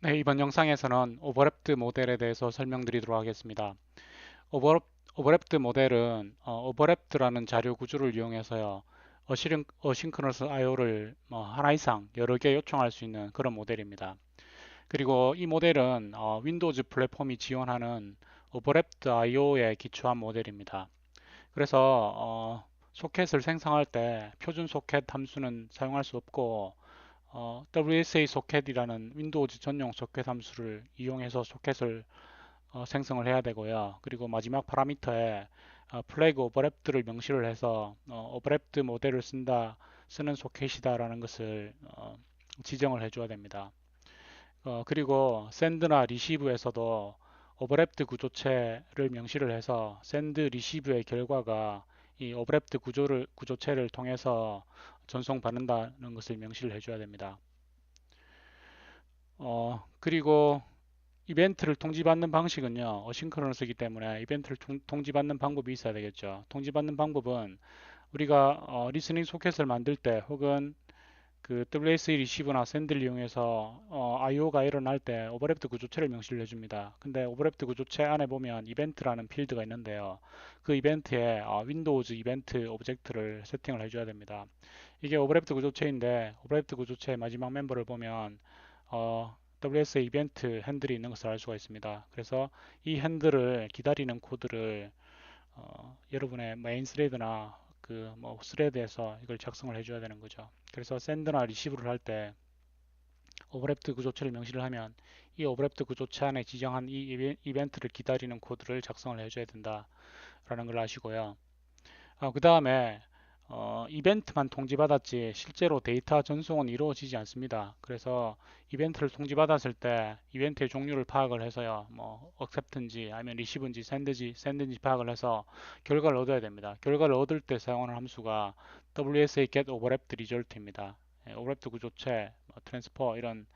네, 이번 영상에서는 오버랩드 모델에 대해서 설명드리도록 하겠습니다. 오버, 오버랩드 모델은 오버랩드라는 자료 구조를 이용해서요, 어싱크러스 IO를 하나 이상 여러 개 요청할 수 있는 그런 모델입니다. 그리고 이 모델은 윈도우즈 플랫폼이 지원하는 오버랩드 IO에 기초한 모델입니다. 그래서 소켓을 생성할 때 표준 소켓 함수는 사용할 수 없고 WSA 소켓이라는 윈도우즈 전용 소켓 함수를 이용해서 소켓을 생성을 해야 되고요. 그리고 마지막 파라미터에 플래그 오버랩드를 명시를 해서 오버랩드 모델을 쓰는 소켓이다라는 것을 지정을 해줘야 됩니다. 그리고 샌드나 리시브에서도 오버랩드 구조체를 명시를 해서 샌드 리시브의 결과가 이 오버랩드 구조체를 통해서 전송받는다는 것을 명시를 해줘야 됩니다. 그리고 이벤트를 통지받는 방식은요, 어싱크로너스이기 때문에 이벤트를 통지받는 방법이 있어야 되겠죠. 통지받는 방법은 우리가 리스닝 소켓을 만들 때 혹은 그 WSA 리시브나 샌드를 이용해서 IO가 일어날 때 오버랩드 구조체를 명시를 해줍니다. 근데 오버랩드 구조체 안에 보면 이벤트라는 필드가 있는데요. 그 이벤트에 윈도우즈 이벤트 오브젝트를 세팅을 해줘야 됩니다. 이게 오버랩드 구조체인데 오버랩드 구조체의 마지막 멤버를 보면 WSA 이벤트 핸들이 있는 것을 알 수가 있습니다. 그래서 이 핸들을 기다리는 코드를 여러분의 메인 스레드나 그 뭐 스레드에서 이걸 작성을 해줘야 되는 거죠. 그래서 샌드나 리시브를 할 때 오버랩드 구조체를 명시를 하면 이 오버랩드 구조체 안에 지정한 이 이벤트를 기다리는 코드를 작성을 해줘야 된다라는 걸 아시고요. 그 다음에 이벤트만 통지받았지 실제로 데이터 전송은 이루어지지 않습니다. 그래서 이벤트를 통지받았을 때 이벤트의 종류를 파악을 해서요, 뭐 accept인지 아니면 receive인지 send인지 파악을 해서 결과를 얻어야 됩니다. 결과를 얻을 때 사용하는 함수가 WSA get overlapped result입니다. 오버랩드 구조체, 트랜스퍼 이런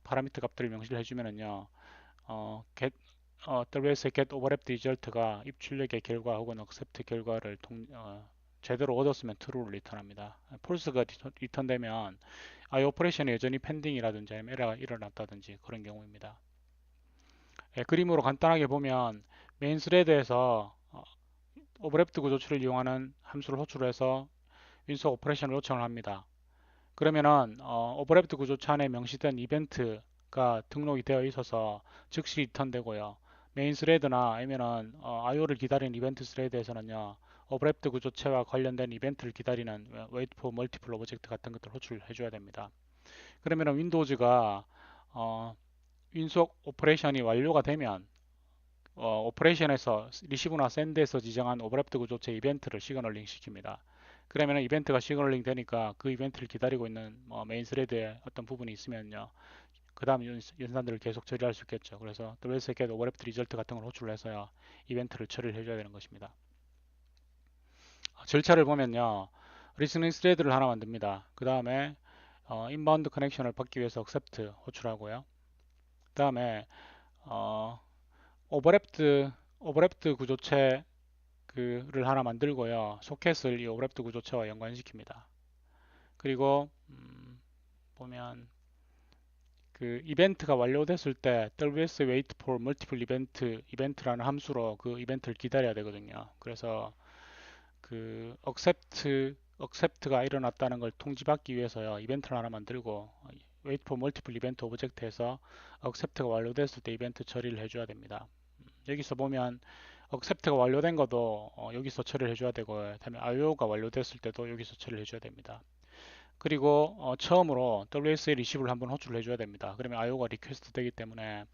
파라미터 값들을 명시를 해주면은요, WSA get overlapped result가 입출력의 결과 혹은 accept 결과를 제대로 얻었으면 true를 리턴합니다. false가 리턴되면 I 오퍼레이션이 여전히 pending이라든지 아니면 에러가 일어났다든지 그런 경우입니다. 그림으로 간단하게 보면 메인 스레드에서 오버랩드 구조체를 이용하는 함수를 호출해서 윈속 오퍼레이션을 요청을 합니다. 그러면은 오버랩드 구조체 안에 명시된 이벤트가 등록이 되어 있어서 즉시 리턴되고요. 메인 스레드나 아니면은 IO를 기다리는 이벤트 스레드에서는요. 오버랩드 구조체와 관련된 이벤트를 기다리는 wait for multiple object 같은 것들을 호출해 줘야 됩니다. 그러면은 윈도우즈가 어, 윈속 오퍼레이션이 완료가 되면 오퍼레이션에서 리시브나 샌드에서 지정한 오버랩드 구조체 이벤트를 시그널링 시킵니다. 그러면 이벤트가 시그널링 되니까 그 이벤트를 기다리고 있는 메인 스레드의 어떤 부분이 있으면요. 그 다음 연산들을 계속 처리할 수 있겠죠. 그래서 WSGet 오버랩드 리절트 같은 걸 호출해서요. 이벤트를 처리를 해줘야 되는 것입니다. 절차를 보면요. 리스닝 스레드를 하나 만듭니다. 그 다음에 인바운드 커넥션을 받기 위해서 accept 호출하고요. 그 다음에 어, 오버랩드 구조체 그를 하나 만들고요. 소켓을 이 오버랩드 구조체와 연관시킵니다. 그리고 보면 그 이벤트가 완료됐을 때 WS wait for multiple 이벤트라는 함수로 그 이벤트를 기다려야 되거든요. 그래서 그 accept가 일어났다는 걸 통지받기 위해서요. 이벤트를 하나 만들고 wait for multiple 이벤트 오브젝트에서 accept가 완료됐을 때 이벤트 처리를 해줘야 됩니다. 여기서 보면 accept가 완료된 것도 여기서 처리를 해줘야 되고 그다음에 IO가 완료됐을 때도 여기서 처리를 해줘야 됩니다. 그리고 처음으로 WSA 리시브를 한번 호출을 해줘야 됩니다. 그러면 IO가 리퀘스트 되기 때문에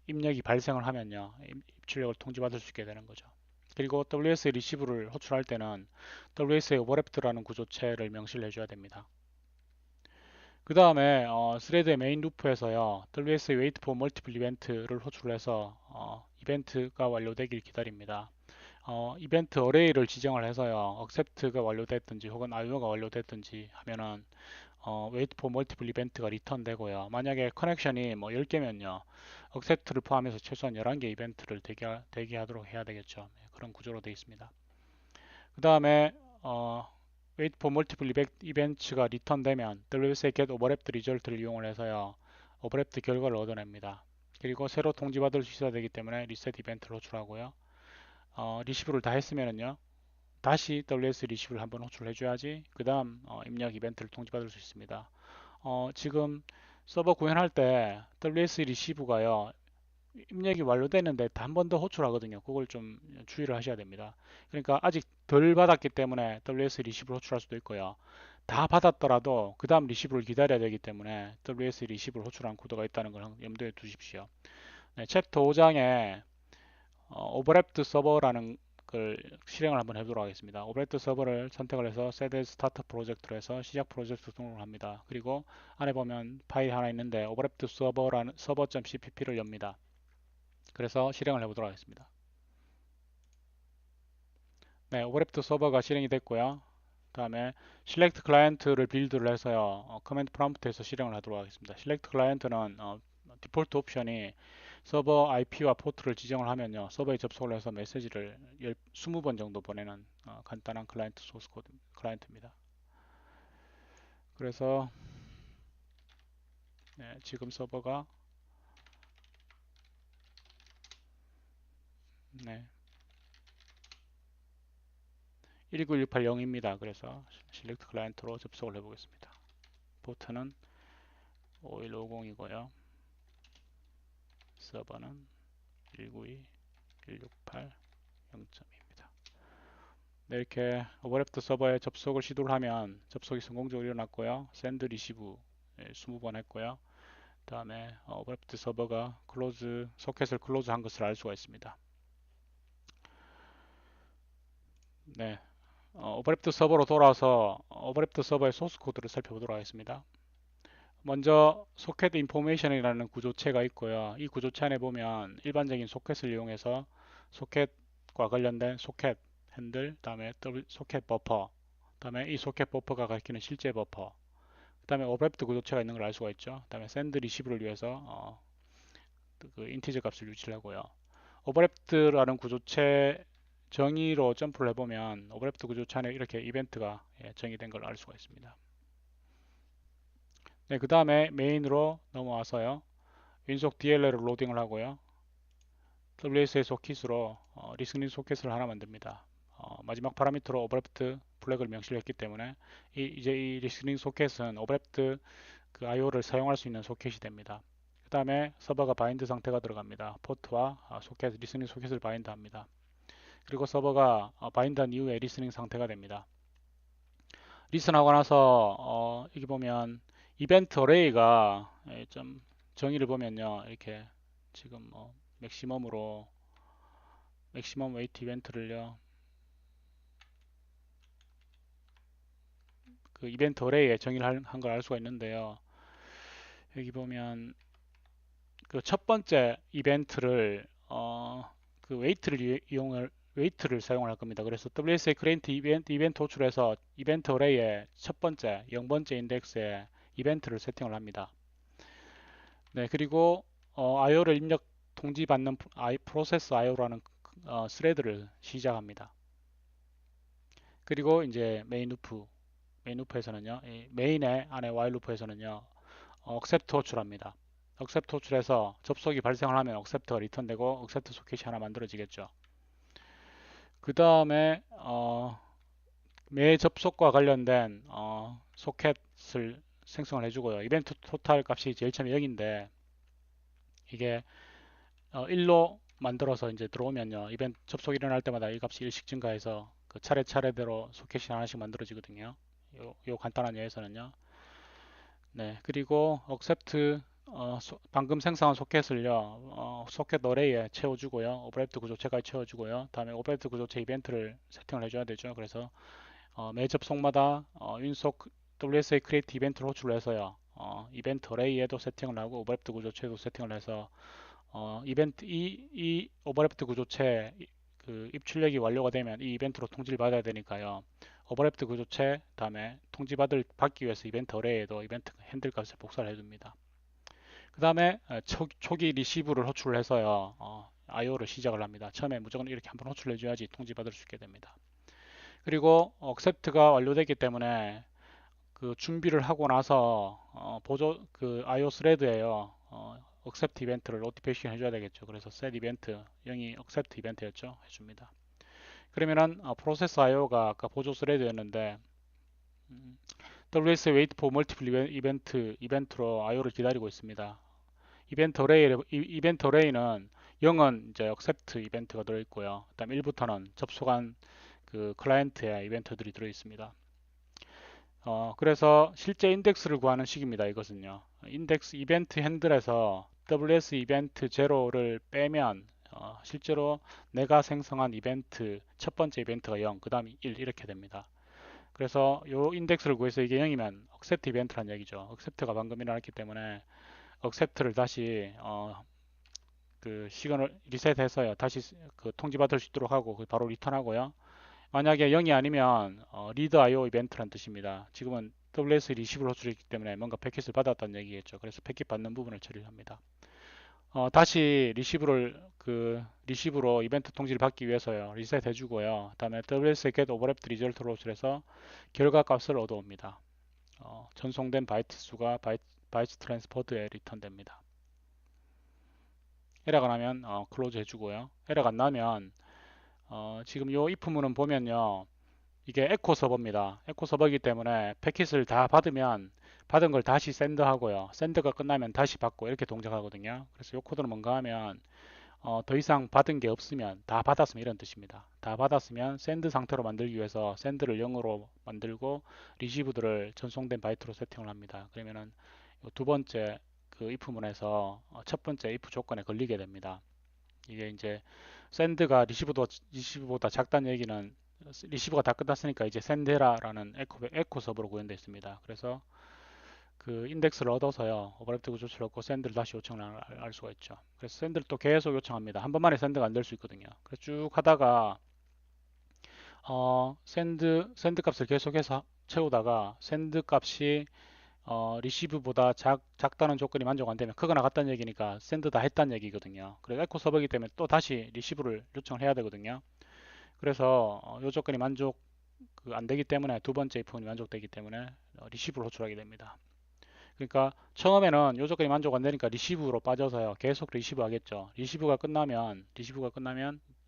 입력이 발생을 하면요 입출력을 통지받을 수 있게 되는 거죠. 그리고 WSA 리시브를 호출할 때는 WSA 오버랩드라는 구조체를 명시를 해줘야 됩니다. 그 다음에 스레드의 메인 루프에서요 WSA wait for multiple 이벤트를 호출해서 이벤트가 완료되길 기다립니다. 이벤트 어레이를 지정을 해서요 accept가 완료됐든지 혹은 IO가 완료됐든지 하면은 wait for multiple 이벤트가 리턴 되고요. 만약에 커넥션이 뭐 10개면요 accept를 포함해서 최소한 11개 이벤트를 대기하도록 해야 되겠죠. 네, 그런 구조로 되어 있습니다. 그 다음에 wait for multiple 이벤트가 리턴 되면 WSA get overlapped result를 이용을 해서요 오버랩트 결과를 얻어냅니다. 그리고 새로 통지받을 수 있어야 되기 때문에 리셋 이벤트를 호출하고요. 리시브를 다 했으면은요. 다시 WS 리시브를 한번 호출해 줘야지 그 다음 입력 이벤트를 통지받을 수 있습니다. 지금 서버 구현할 때 WS 리시브가요. 입력이 완료됐는데 한 번 더 호출하거든요. 그걸 좀 주의를 하셔야 됩니다. 그러니까 아직 덜 받았기 때문에 WS 리시브를 호출할 수도 있고요. 다 받았더라도 그 다음 리시브를 기다려야 되기 때문에 WS 리시브를 호출한 코드가 있다는 걸 염두에 두십시오. 네, 챕터 5장에 오버랩드 서버라는 걸 실행을 한번 해보도록 하겠습니다. 오버랩드 서버를 선택을 해서 set as start 프로젝트로 해서 시작 프로젝트 등록을 합니다. 그리고 안에 보면 파일 하나 있는데 오버랩드 서버라는 server.cpp를 엽니다. 그래서 실행을 해보도록 하겠습니다. 네, 오버랩드 서버가 실행이 됐고요. 다음에 select 클라이언트를 빌드를 해서요. 커맨드 프롬프트에서 실행을 하도록 하겠습니다. select 클라이언트는 디폴트 옵션이 서버 IP와 포트를 지정을 하면요. 서버에 접속을 해서 메시지를 20번 정도 보내는 간단한 클라이언트 소스 코드 클라이언트입니다. 그래서 네, 지금 서버가 네, 19180입니다. 그래서 select 클라이언트로 접속을 해보겠습니다. 포트는 5150이고요. 서버는 192.168.0.2입니다. 네, 이렇게 오버랩드 서버에 접속을 시도를 하면 접속이 성공적으로 일어났고요. 샌드 리시브 20번 했고요. 다음에 오버랩드 서버가 클로즈 소켓을 클로즈 한 것을 알 수가 있습니다. 네, 오버랩드 서버로 돌아와서 오버랩드 서버의 소스 코드를 살펴보도록 하겠습니다. 먼저 소켓 인포메이션이라는 구조체가 있고요. 이 구조체 안에 보면 일반적인 소켓을 이용해서 소켓과 관련된 소켓 핸들, 다음에 소켓 버퍼, 다음에 이 소켓 버퍼가 가리키는 실제 버퍼, 그다음에 오버랩드 구조체가 있는 걸 알 수가 있죠. 그다음에 샌드 리시브를 위해서 그 인티저 값을 유치를 하고요. 오버랩드라는 구조체 정의로 점프를 해보면 오버랩드 구조체 안에 이렇게 이벤트가 정의된 걸 알 수가 있습니다. 네, 그 다음에 메인으로 넘어와서요. 윈속 DLL을 로딩을 하고요. WSA 소켓으로 리스닝 소켓을 하나 만듭니다. 마지막 파라미터로 오버랩드 플래그를 명시를 했기 때문에 이제 이 리스닝 소켓은 오버랩드 그 IO를 사용할 수 있는 소켓이 됩니다. 그 다음에 서버가 바인드 상태가 들어갑니다. 포트와 소켓, 리스닝 소켓을 바인드 합니다. 그리고 서버가 바인드한 이후에 리스닝 상태가 됩니다. 리슨하고 나서 여기 보면 이벤트 어레이가 좀 정의를 보면요. 이렇게 지금 뭐 맥시멈으로 맥시멈 웨이트 이벤트를요. 그 이벤트 어레이에 정의를 한 걸 알 수가 있는데요. 여기 보면 그 첫 번째 이벤트를 그 웨이트를 이용을 웨이트를 사용을 할 겁니다. 그래서 WSA 크리에이트 이벤트 호출해서 이벤트 어레이의 첫 번째 0번째 인덱스에 이벤트를 세팅을 합니다. 네, 그리고 IO를 입력 통지받는 프로세스 IO라는 스레드를 시작합니다. 그리고 이제 메인 루프에서는요, 메인의 안에 while 루프에서는요, accept 호출합니다. accept 호출해서 접속이 발생을 하면 accept가 리턴되고 accept 소켓이 하나 만들어지겠죠. 그 다음에 매 접속과 관련된 소켓을 생성을 해주고요. 이벤트 토탈 값이 제일 처음에 0인데 이게 1로 만들어서 이제 들어오면요. 이벤트 접속이 일어날 때마다 이 값이 1씩 증가해서 그 차례차례대로 소켓이 하나씩 만들어지거든요. 요 간단한 예에서는요. 네, 그리고 accept 방금 생성한 소켓을요. 소켓 어레이에 채워주고요. 오버랩드 구조체까지 채워주고요. 다음에 오버랩드 구조체 이벤트를 세팅을 해줘야 되죠. 그래서 매 접속마다 윈속 WSA create 이벤트를 호출해서요. 이벤트 어레이에도 세팅을 하고 오버랩드 구조체도 세팅을 해서 이벤트 이 오버랩드 구조체 그 입출력이 완료가 되면 이 이벤트로 통지를 받아야 되니까요. 오버랩드 구조체 다음에 받기 위해서 이벤트 어레이에도 이벤트 핸들 값을 복사를 해줍니다. 그 다음에 초기 리시브를 호출을 해서요. IO를 시작을 합니다. 처음에 무조건 이렇게 한번 호출해 줘야지 통지받을 수 있게 됩니다. 그리고 accept가 완료됐기 때문에 그 준비를 하고 나서 보조 그 IO 스레드에요. accept 이벤트를 노티피케이션 해줘야 되겠죠. 그래서 set 이벤트 0이 accept 이벤트였죠. 해줍니다. 그러면은 프로세스 IO가 아까 보조 스레드였는데 WS wait for multiple 이벤트로 IO를 기다리고 있습니다. 이벤트 어레이는 0은 이제 accept 이벤트가 들어있고요. 그다음 1부터는 접속한 그 클라이언트의 이벤트들이 들어있습니다. 그래서 실제 인덱스를 구하는 식입니다. 이것은요. 인덱스 이벤트 핸들에서 WS 이벤트 제로를 빼면 실제로 내가 생성한 이벤트 첫 번째 이벤트가 0, 그 다음이 1 이렇게 됩니다. 그래서 이 인덱스를 구해서 이게 0이면 accept 이벤트란 얘기죠. accept가 방금 일어났기 때문에 accept를 다시 그 시간을 리셋해서요. 다시 그 통지받을 수 있도록 하고 바로 리턴하고요. 만약에 0이 아니면 리드 IO 이벤트란 뜻입니다. 지금은 WS 리시브를 호출했기 때문에 뭔가 패킷을 받았다는 얘기겠죠. 그래서 패킷 받는 부분을 처리를 합니다. 다시 리시브로 이벤트 통지를 받기 위해서요. 리셋 해주고요. 다음에 WS get overlapped result를 호출해서 결과 값을 얻어옵니다. 전송된 바이트 수가 바이트 트랜스퍼드에 리턴됩니다. 에러가 나면 클로즈 해주고요. 에러가 안 나면 지금 이 if문은 보면요. 이게 에코 서버입니다. 에코 서버이기 때문에 패킷을 다 받으면 받은 걸 다시 샌드하고요. 샌드가 끝나면 다시 받고 이렇게 동작하거든요. 그래서 이 코드는 뭔가 하면 더 이상 받은 게 없으면 다 받았으면 이런 뜻입니다. 다 받았으면 샌드 상태로 만들기 위해서 샌드를 0으로 만들고 리시브들을 전송된 바이트로 세팅을 합니다. 그러면은 두 번째 그 if문에서 첫 번째 if 조건에 걸리게 됩니다. 이게 이제 샌드가 리시브보다 작다는 얘기는 리시브가 다 끝났으니까 이제 샌데라라는 에코 서버로 구현되어 있습니다. 그래서 그 인덱스를 얻어서요. 오버랩드 구조를 얻고 샌드를 다시 요청을 할 수가 있죠. 그래서 샌드를 또 계속 요청합니다. 한 번만에 샌드가 안 될 수 있거든요. 그래서 쭉 하다가 샌드 값을 계속해서 채우다가 샌드 값이 리시브보다 작다는 조건이 만족 안 되면 크거나 같다는 얘기니까 샌드 다 했다는 얘기거든요. 그래서 에코 서버이기 때문에 또 다시 리시브를 요청을 해야 되거든요. 그래서 이 조건이 만족 안 되기 때문에 두 번째 if문이 만족되기 때문에 리시브를 호출하게 됩니다. 그러니까 처음에는 이 조건이 만족 안 되니까 리시브로 빠져서요. 계속 리시브 하겠죠. 리시브가 끝나면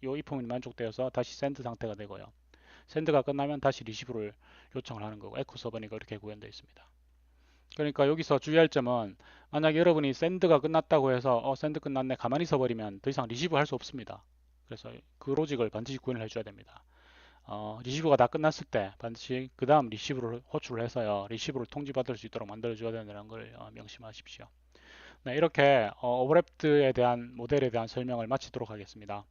이 if문이 만족되어서 다시 샌드 상태가 되고요. 샌드가 끝나면 다시 리시브를 요청을 하는 거고 에코 서버니까 이렇게 구현되어 있습니다. 그러니까 여기서 주의할 점은 만약에 여러분이 샌드가 끝났다고 해서 샌드 끝났네 가만히 있어버리면 더 이상 리시브 할 수 없습니다. 그래서 그 로직을 반드시 구현을 해줘야 됩니다. 리시브가 다 끝났을 때 반드시 그 다음 리시브를 호출을 해서요. 리시브를 통지받을 수 있도록 만들어줘야 된다는 걸 명심하십시오. 네, 이렇게 오버랩드에 대한 모델에 대한 설명을 마치도록 하겠습니다.